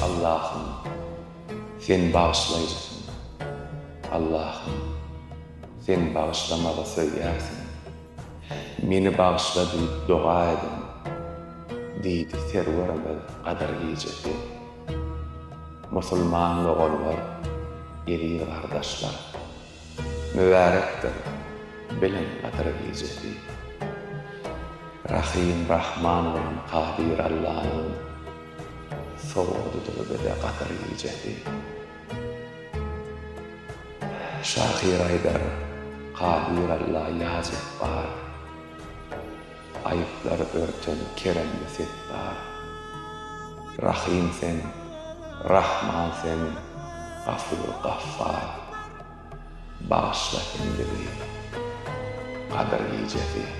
Allah'ım sen bağışlayıcısın. Allah'ım sen bağışlamağı söylersin. Meni bağışla deyip dua edin. Deydi serverimiz Kadir Gecesi. Musulman oğullar, eri kardeşler. Mübarektir bilin Kadir Gecesi. Rahim Rahman olan Kadir Allah'ın soğududur bede Kadir Gecesi. Şahir Aydar Kadir Allah yazıp var. Ayıplar örtün keremli settar. Rahim sen, Rahman sen, Gafur Gaffar. Bağışla kendini Kadir Gecesi.